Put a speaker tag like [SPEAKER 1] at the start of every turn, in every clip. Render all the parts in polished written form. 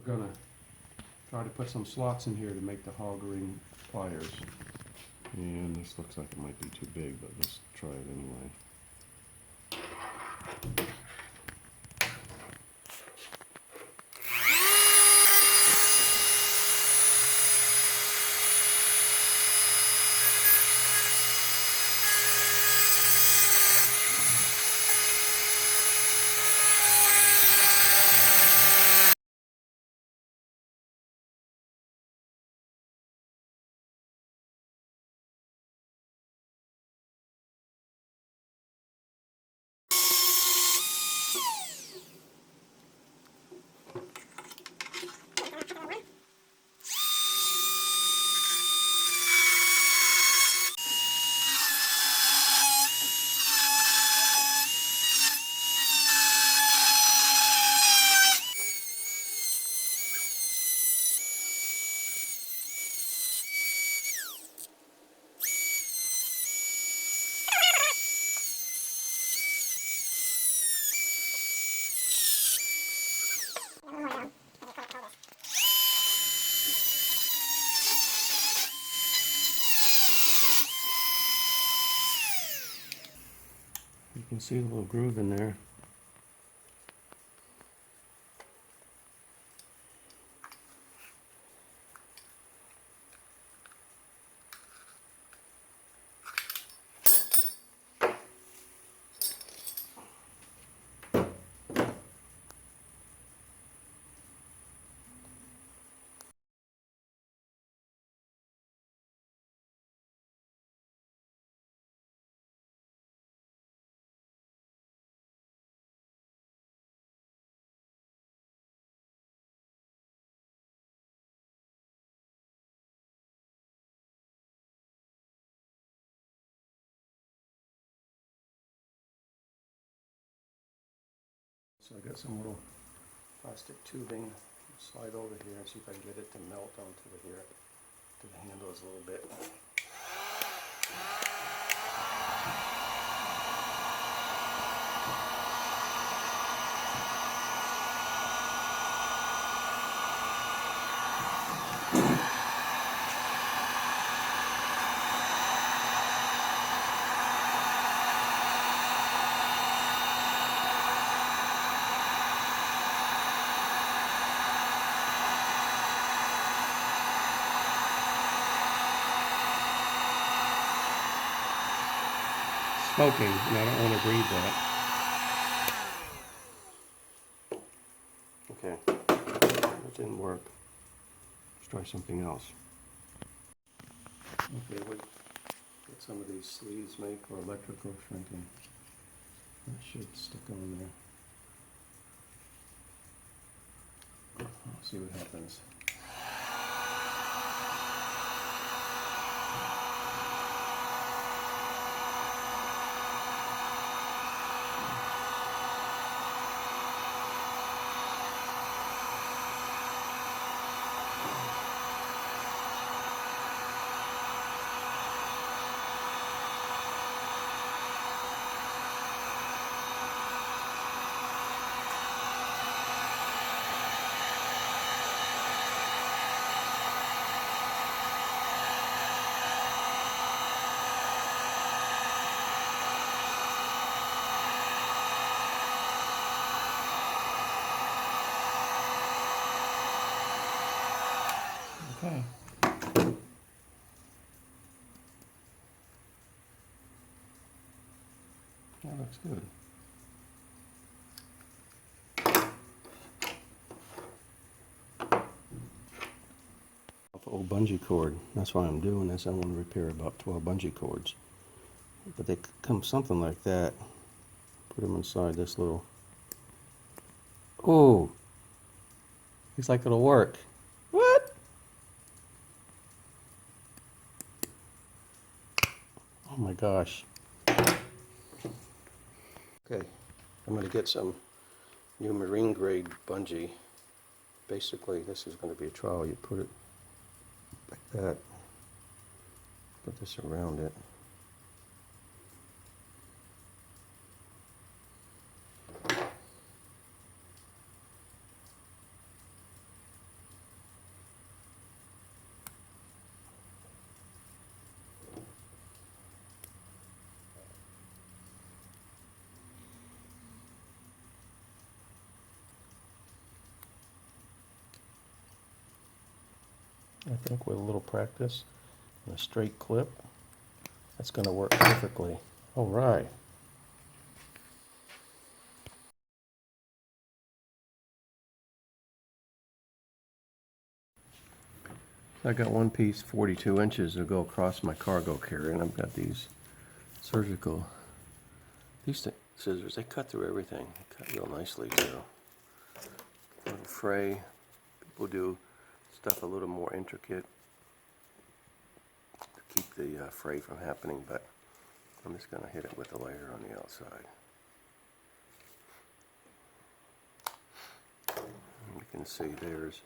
[SPEAKER 1] We're gonna try to put some slots in here to make the hog ring pliers. And this looks like it might be too big, but let's try it anyway. You can see a little groove in there. So I got some little plastic tubing. Slide over here and see if I can get it to melt onto the here, to the handles a little bit. Smoking, and I don't want to breathe that. Okay, that didn't work. Let's try something else. Okay, we get some of these sleeves made for electrical shrinking. That should stick on there. Let's see what happens. Okay. That looks good. Old bungee cord. That's why I'm doing this. I want to repair about 12 bungee cords. But they come something like that. Put them inside this little... Oh! Looks like it'll work. What? Oh my gosh. Okay, I'm going to get some new marine grade bungee. Basically, this is going to be a trowel. You put it like that. Put this around it. I think with a little practice and a straight clip, that's going to work perfectly. All right. I got one piece 42 inches to go across my cargo carrier, and I've got these surgical, scissors, they cut through everything. They cut real nicely too. Little fray. People do stuff a little more intricate to keep the fray from happening, but I'm just going to hit it with a layer on the outside. And you can see there's,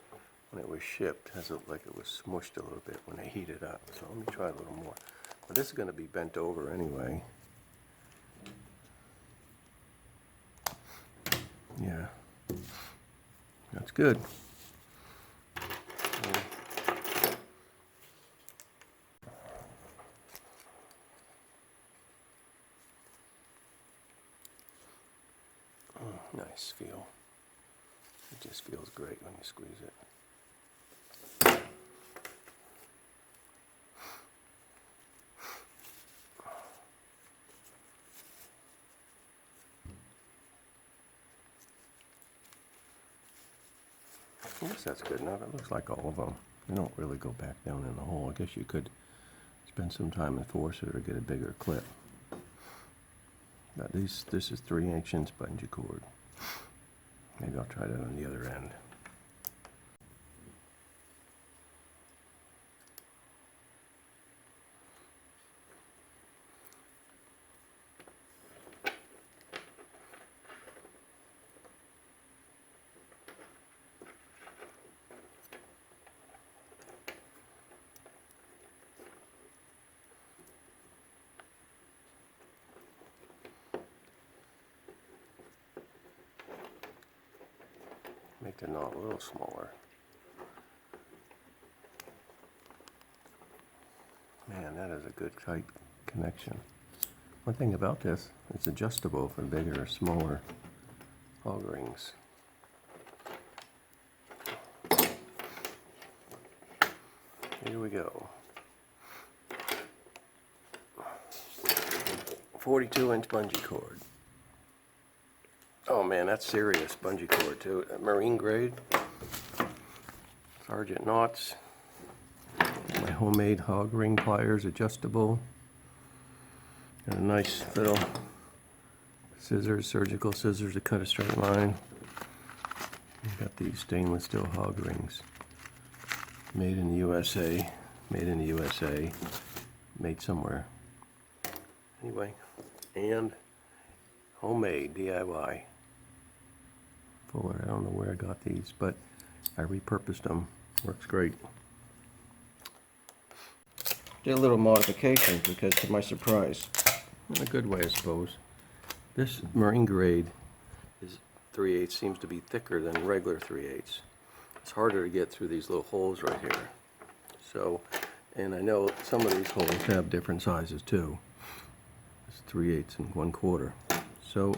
[SPEAKER 1] when it was shipped, has looked like it was smushed a little bit when they heat it up. So let me try a little more. But this is going to be bent over anyway. Yeah, that's good. Nice feel. It just feels great when you squeeze it. I guess that's good enough. It looks like all of them. They don't really go back down in the hole. I guess you could spend some time and force it or get a bigger clip. But this is 3/8 bungee cord. Maybe I'll try that on the other end. Make the knot a little smaller. Man, that is a good tight connection. One thing about this, it's adjustable for bigger or smaller hog rings. Here we go. 42-inch bungee cord. Oh man, that's serious bungee cord too. Marine grade. Sergeant knots. My homemade hog ring pliers, adjustable. Got a nice little scissors, surgical scissors to cut a straight line. Got these stainless steel hog rings. Made in the USA. Made in the USA. Made somewhere. Anyway, and homemade DIY. Fuller. I don't know where I got these, but I repurposed them. Works great. Did a little modification because, to my surprise, in a good way, I suppose, this marine grade is 3/8 seems to be thicker than regular 3/8. It's harder to get through these little holes right here. So, and I know some of these holes have different sizes too. It's 3/8 and 1/4. So,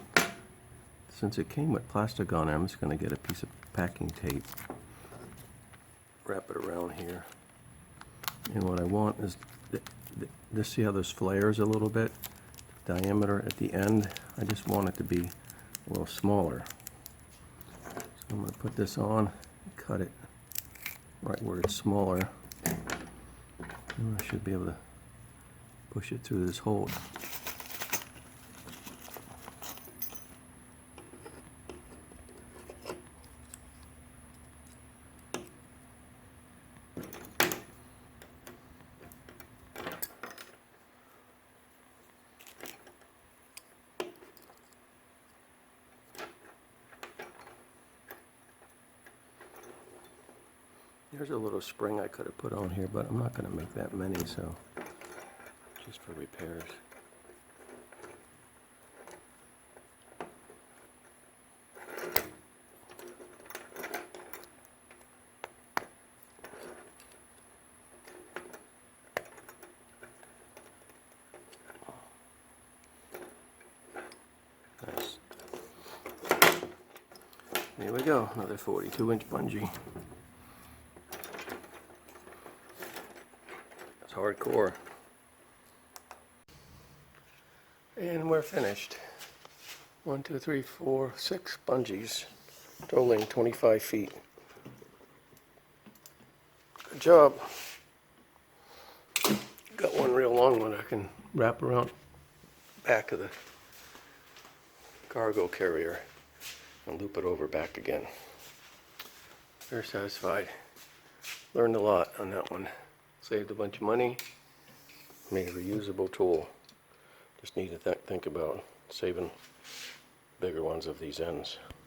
[SPEAKER 1] since it came with plastic on it, I'm just going to get a piece of packing tape, wrap it around here. And what I want is, just see how this flares a little bit? Diameter at the end, I just want it to be a little smaller. So I'm going to put this on and cut it right where it's smaller. And I should be able to push it through this hole. There's a little spring I could have put on here, but I'm not going to make that many, so just for repairs. Nice. Here we go, another 42-inch bungee. hardcore. And we're finished. 1, 2, 3, 4, 6 bungees, totaling 25 feet. Good job. Got one real long one I can wrap around back of the cargo carrier and loop it over back again. Very satisfied. Learned a lot on that one. Saved a bunch of money. Made a reusable tool. Just need to think about saving bigger ones of these ends.